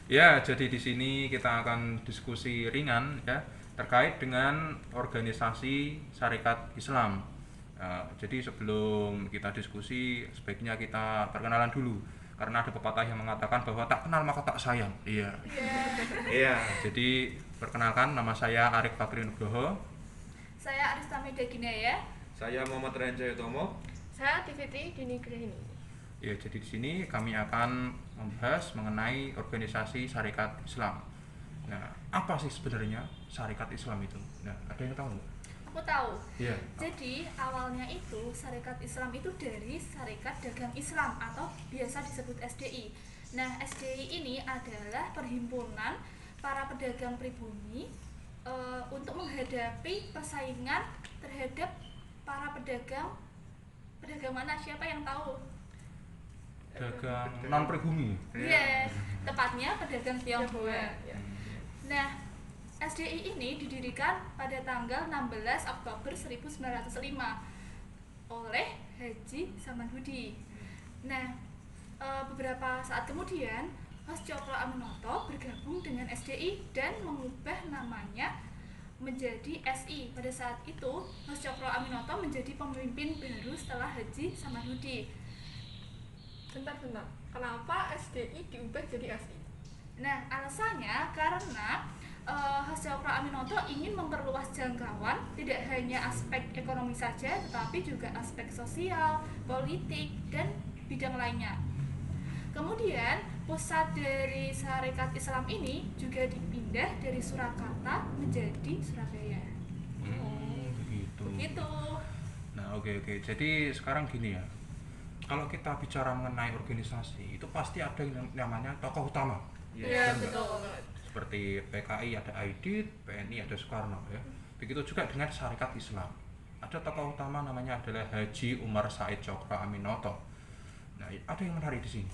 Ya, jadi di sini kita akan diskusi ringan ya terkait dengan organisasi Syarikat Islam. Jadi sebelum kita diskusi sebaiknya kita perkenalan dulu karena ada pepatah yang mengatakan bahwa tak kenal maka tak sayang. Iya. Iya, jadi perkenalkan nama saya Arif Fakri Nugroho. Saya Aristami Daginaya. Saya Muhammad Renjaya Tomo. Saya Tivitri Dini Grahini. Ya, jadi di sini kami akan membahas mengenai organisasi Syarikat Islam. Nah, apa sih sebenarnya Syarikat Islam itu? Nah, ada yang tahu nggak? Aku tahu. Iya. Jadi awalnya itu Syarikat Islam itu dari Syarikat Dagang Islam atau biasa disebut SDI. Nah, SDI ini adalah perhimpunan para pedagang pribumi untuk menghadapi persaingan terhadap para pedagang mana, siapa yang tahu? Dagang non pribumi. Yes, tepatnya pedagang Tionghoa. Ya. Nah, SDI ini didirikan pada tanggal 16 Oktober 1905 oleh Haji Samanhudi. Nah, beberapa saat kemudian Mas Cokro Aminoto bergabung dengan SDI dan mengubah namanya menjadi SI. Pada saat itu, Mas Cokro Aminoto menjadi pemimpin baru setelah Haji Samanhudi. Bentar. Kenapa SDI diubah jadi SI? Nah, alasannya karena Cokro Aminoto ingin memperluas jangkauan tidak hanya aspek ekonomi saja, tetapi juga aspek sosial, politik, dan bidang lainnya. Kemudian, pusat dari Syarikat Islam ini juga dipindah dari Surakarta menjadi Surabaya. Begitu. Begitu. Nah, oke. Jadi sekarang gini ya. Kalau kita bicara mengenai organisasi, itu pasti ada yang namanya tokoh utama. Iya, Benar nggak? betul. Seperti PKI ada Aidit, PNI ada Soekarno ya. Begitu juga dengan Syarikat Islam. Ada tokoh utama namanya adalah Haji Umar Said Cokro Aminoto. Nah, ada yang menarik di sini.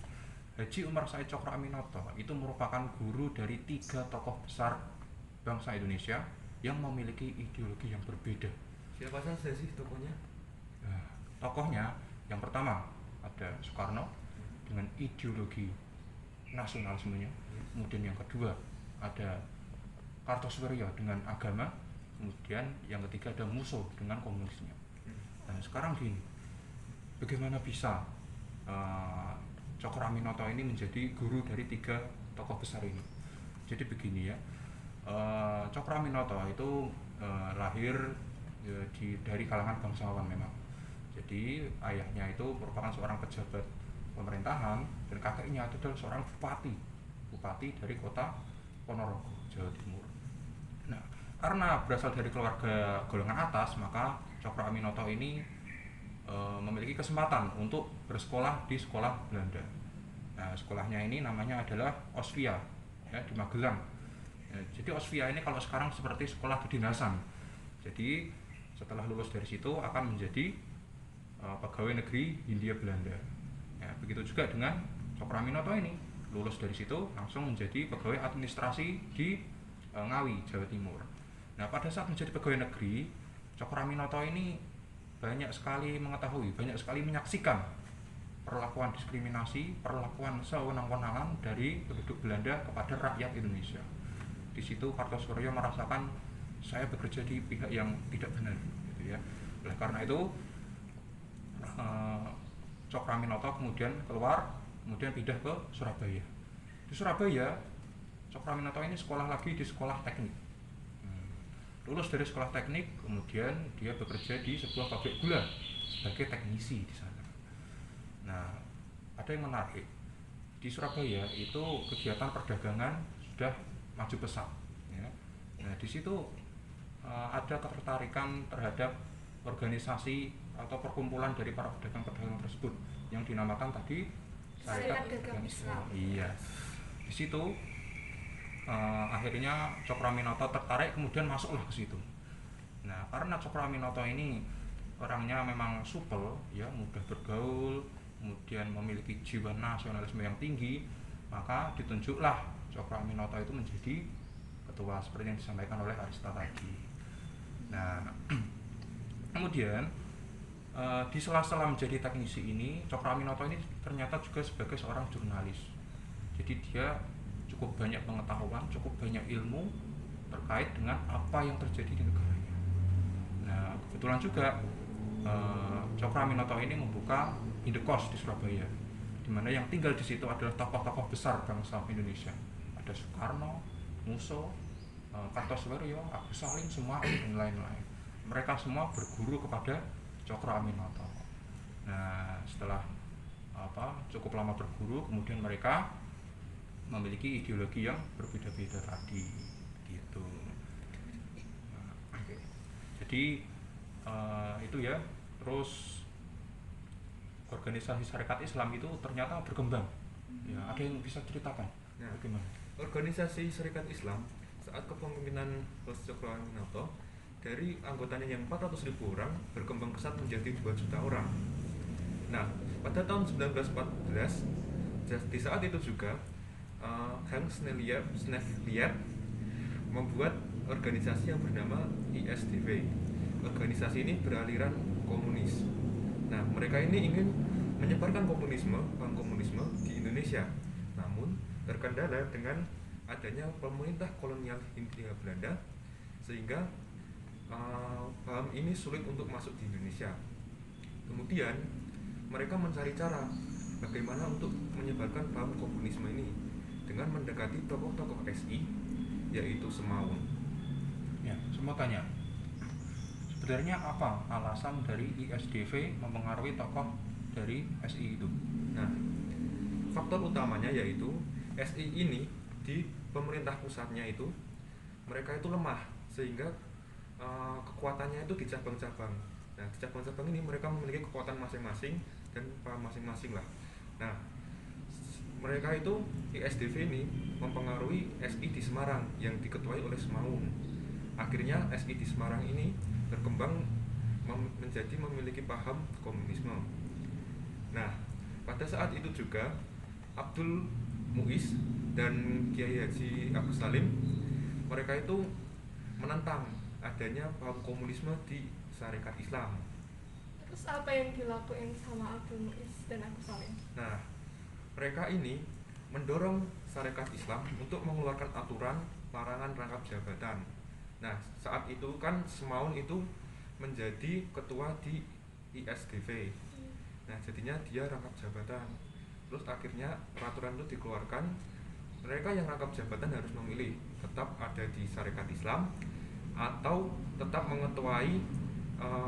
Haji Umar Said Cokro Aminoto itu merupakan guru dari 3 tokoh besar bangsa Indonesia yang memiliki ideologi yang berbeda. Siapa saja sih tokohnya? Nah, tokohnya yang pertama ada Soekarno dengan ideologi nasionalismenya. Kemudian yang kedua ada Kartosuwiryo dengan agama. Kemudian yang ketiga ada Musso dengan komunisnya. Nah, sekarang gini, bagaimana bisa Cokro Aminoto ini menjadi guru dari 3 tokoh besar ini? Jadi begini ya, Cokro Aminoto itu lahir dari kalangan bangsawan memang. Jadi ayahnya itu merupakan seorang pejabat pemerintahan dan kakeknya itu adalah seorang bupati dari kota Ponorogo, Jawa Timur. Nah, karena berasal dari keluarga golongan atas, maka Cokro Aminoto ini memiliki kesempatan untuk bersekolah di sekolah Belanda. Nah, sekolahnya ini namanya adalah Osvia ya, di Magelang. Ya, jadi Osvia ini kalau sekarang seperti sekolah kedinasan. Jadi setelah lulus dari situ akan menjadi pegawai negeri Hindia Belanda. Ya, begitu juga dengan Cokro Aminoto ini, lulus dari situ langsung menjadi pegawai administrasi di Ngawi, Jawa Timur. Nah, pada saat menjadi pegawai negeri, Cokro Aminoto ini banyak sekali mengetahui, banyak sekali menyaksikan perlakuan diskriminasi, perlakuan sewenang-wenangan dari penduduk Belanda kepada rakyat Indonesia. Di situ Kartosuwiryo merasakan saya bekerja di pihak yang tidak benar, gitu ya. Oleh karena itu Cokro Aminoto kemudian keluar, kemudian pindah ke Surabaya. Di Surabaya, Cokro Aminoto ini sekolah lagi di sekolah teknik. Lulus dari sekolah teknik, kemudian dia bekerja di sebuah pabrik gula sebagai teknisi di sana. Nah, ada yang menarik. Di Surabaya itu kegiatan perdagangan sudah maju pesat. Ya. Nah, di situ ada ketertarikan terhadap organisasi atau perkumpulan dari para pedagang-pedagang tersebut yang dinamakan tadi Syarikat Dagang Islam. Iya. Di situ akhirnya Cokro Aminoto tertarik, kemudian masuklah ke situ. Nah, karena Cokro Aminoto ini orangnya memang supel, ya, mudah bergaul, kemudian memiliki jiwa nasionalisme yang tinggi, maka ditunjuklah Cokro Aminoto itu menjadi ketua seperti yang disampaikan oleh Arista tadi. Nah, kemudian di sela-sela menjadi teknisi ini, Cokro Aminoto ini ternyata juga sebagai seorang jurnalis. Jadi dia cukup banyak pengetahuan, cukup banyak ilmu terkait dengan apa yang terjadi di negaranya. Nah, kebetulan juga Cokroaminoto ini membuka Indekos di Surabaya, di mana yang tinggal di situ adalah tokoh-tokoh besar bangsa Indonesia. Ada Soekarno, Musso, Kartosuwiryo, Agus Salim, Sumarno dan lain-lain. Mereka semua berguru kepada Cokroaminoto. Nah, setelah cukup lama berguru, kemudian mereka memiliki ideologi yang berbeda-beda tadi, gitu. Nah, okay. Jadi itu ya. Terus organisasi Sarekat Islam itu ternyata berkembang. Ya, ada yang bisa ceritakan? Nah, bagaimana? organisasi Sarekat Islam saat kepemimpinan Cokroaminoto dari anggotanya yang 400.000 orang berkembang pesat menjadi 2 juta orang. Nah, pada tahun 1914 di saat itu juga Hans Snellier membuat organisasi yang bernama ISDV. Organisasi ini beraliran komunis. Nah, mereka ini ingin menyebarkan paham komunisme di Indonesia. Namun, terkendala dengan adanya pemerintah kolonial Hindia Belanda, sehingga paham ini sulit untuk masuk di Indonesia. Kemudian, mereka mencari cara bagaimana untuk menyebarkan paham komunisme ini dengan mendekati tokoh-tokoh SI, yaitu Semaun. Ya, semua tanya. Sebenarnya apa alasan dari ISDV mempengaruhi tokoh dari SI itu? Nah, faktor utamanya yaitu SI ini di pemerintah pusatnya itu mereka itu lemah, sehingga kekuatannya itu di cabang-cabang. Nah, di cabang-cabang ini mereka memiliki kekuatan masing-masing dan paham masing-masing lah. Nah, mereka itu ISDV ini mempengaruhi SI di Semarang yang diketuai oleh Semaun. Akhirnya SI di Semarang ini berkembang menjadi memiliki paham komunisme. Nah, pada saat itu juga Abdul Muiz dan Kiai Haji Agus Salim mereka itu menentang adanya paham komunisme di Sarekat Islam. Terus apa yang dilakuin sama Abdul Muiz dan Agus Salim? Nah, mereka ini mendorong Sarekat Islam untuk mengeluarkan aturan larangan rangkap jabatan. Nah, saat itu kan Semaun itu menjadi ketua di ISDV. Nah, jadinya dia rangkap jabatan. Terus akhirnya peraturan itu dikeluarkan. Mereka yang rangkap jabatan harus memilih tetap ada di Sarekat Islam atau tetap mengetuai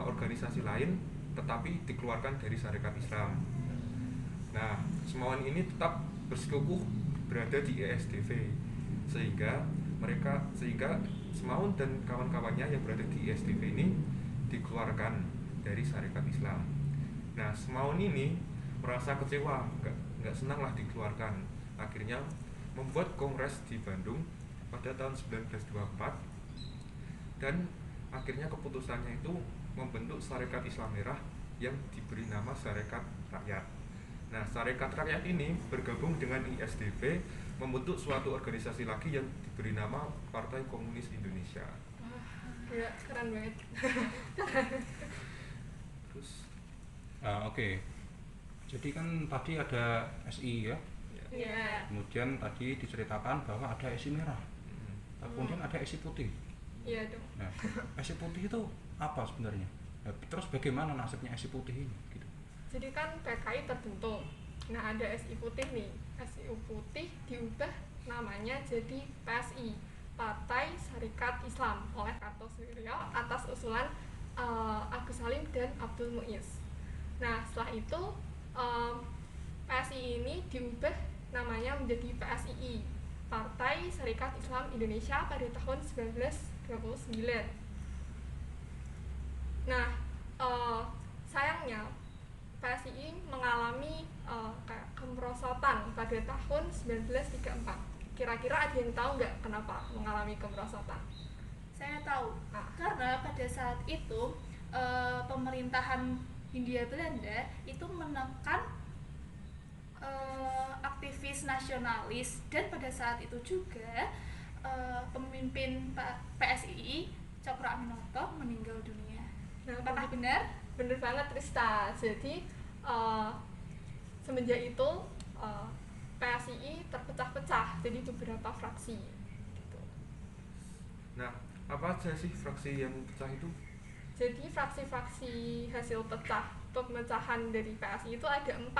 organisasi lain tetapi dikeluarkan dari Sarekat Islam. Nah, Semaun ini tetap bersikukuh berada di ISDV sehingga Semaun dan kawan-kawannya yang berada di ISDV ini dikeluarkan dari Sarekat Islam. Nah, Semaun ini merasa kecewa, nggak senang lah dikeluarkan. Akhirnya membuat kongres di Bandung pada tahun 1924 dan akhirnya keputusannya itu membentuk Sarekat Islam Merah yang diberi nama Sarekat Rakyat. Nah, Sarekat Rakyat ini bergabung dengan ISDV membentuk suatu organisasi lagi yang diberi nama Partai Komunis Indonesia. Wah, gila, keren banget. Terus, Oke. Jadi kan tadi ada SI ya. Iya. Kemudian tadi diceritakan bahwa ada SI merah. Kemudian ada SI putih. Iya dong. Nah, SI putih itu apa sebenarnya? Nah, terus bagaimana nasibnya SI putih ini? Gitu. Jadi kan PKI terbentuk. Nah, ada SI putih nih. SI putih diubah namanya jadi PSI, Partai Sarekat Islam, oleh Kartosuwiryo atas usulan Agus Salim dan Abdul Muiz. Nah, setelah itu PSI ini diubah namanya menjadi PSII, Partai Sarekat Islam Indonesia, pada tahun 1929. Nah, sayangnya PSII mengalami kayak kemerosotan pada tahun 1934. Kira-kira ada yang tahu nggak kenapa mengalami kemerosotan? Saya tahu, karena pada saat itu pemerintahan Hindia Belanda itu menekan aktivis nasionalis, dan pada saat itu juga pemimpin PSII Cokroaminoto meninggal dunia. Nah, Apakah benar? bener banget Rista. Jadi semenjak itu PSII terpecah-pecah jadi beberapa fraksi gitu. Nah, apa aja sih fraksi yang pecah itu? Jadi fraksi-fraksi hasil pemecahan dari PSI itu ada 4.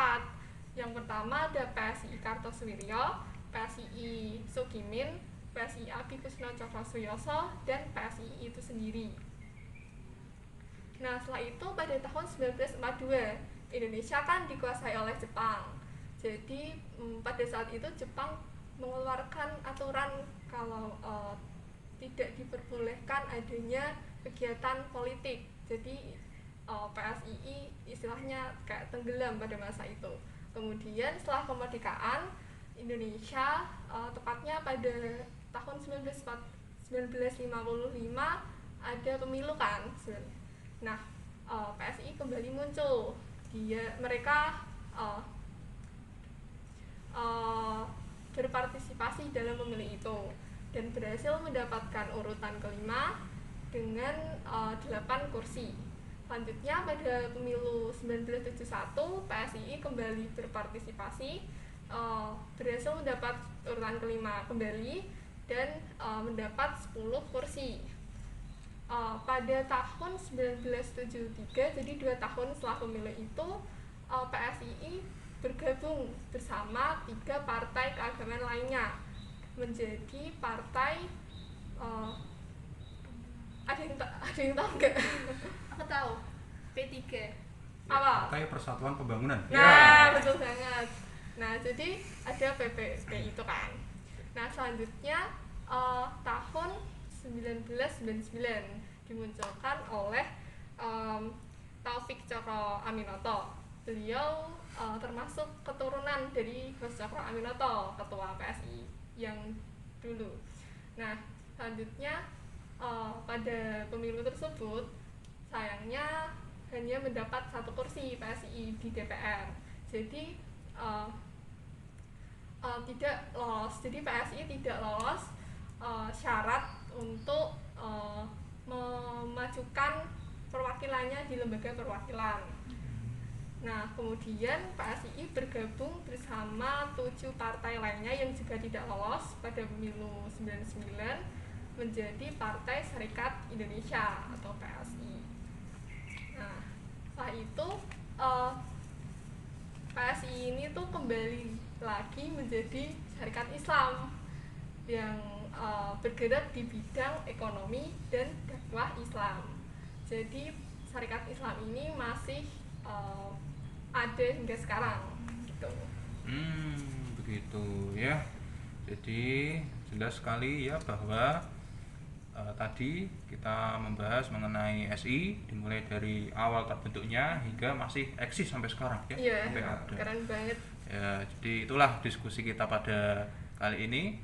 Yang pertama ada PSI Kartosuwiryo, PSI Sugimin, PSI Adi Kusno Cokrosuyoso, dan PSI itu sendiri. Nah, setelah itu pada tahun 1942 Indonesia kan dikuasai oleh Jepang. Jadi pada saat itu Jepang mengeluarkan aturan kalau tidak diperbolehkan adanya kegiatan politik. Jadi PSII istilahnya kayak tenggelam pada masa itu. Kemudian setelah kemerdekaan Indonesia, tepatnya pada tahun 1955 ada pemilu kan. Nah, PSII kembali muncul. Mereka berpartisipasi dalam pemilu itu dan berhasil mendapatkan urutan kelima dengan 8 kursi. Selanjutnya pada pemilu 1971 PSII kembali berpartisipasi, berhasil mendapat urutan kelima kembali dan mendapat 10 kursi. Pada tahun 1973, jadi 2 tahun setelah pemilu itu, PSII bergabung bersama 3 partai keagamaan lainnya menjadi partai ada yang tahu nggak? Aku tahu P3. Apa? Partai Persatuan Pembangunan. Nah, betul banget. Nah, jadi ada PPP itu kan. Nah, selanjutnya tahun 1999 dimunculkan oleh Taufik Cokro Aminoto. Beliau termasuk keturunan dari Gus Cokro Aminoto, ketua PSI yang dulu. Nah, selanjutnya pada pemilu tersebut sayangnya hanya mendapat 1 kursi PSI di DPR. Jadi tidak lolos. Jadi PSI tidak lolos syarat untuk memajukan perwakilannya di lembaga perwakilan. Nah, kemudian PSII bergabung bersama 7 partai lainnya yang juga tidak lolos pada pemilu 99 menjadi Partai Serikat Indonesia atau PSI. Nah, setelah itu PSI ini tuh kembali lagi menjadi Serikat Islam yang bergerak di bidang ekonomi dan dakwah Islam. Jadi Serikat Islam ini masih ada hingga sekarang gitu. Begitu ya. Jadi jelas sekali ya bahwa tadi kita membahas mengenai SI dimulai dari awal terbentuknya hingga masih eksis sampai sekarang ya. Iya, Sampai ada. keren banget. Ya, jadi itulah diskusi kita pada kali ini.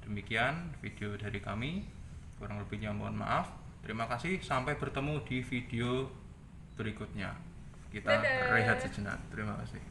Demikian video dari kami. Kurang lebihnya mohon maaf. Terima kasih, sampai bertemu di video berikutnya. Kita Dadah. rehat sejenak. Terima kasih.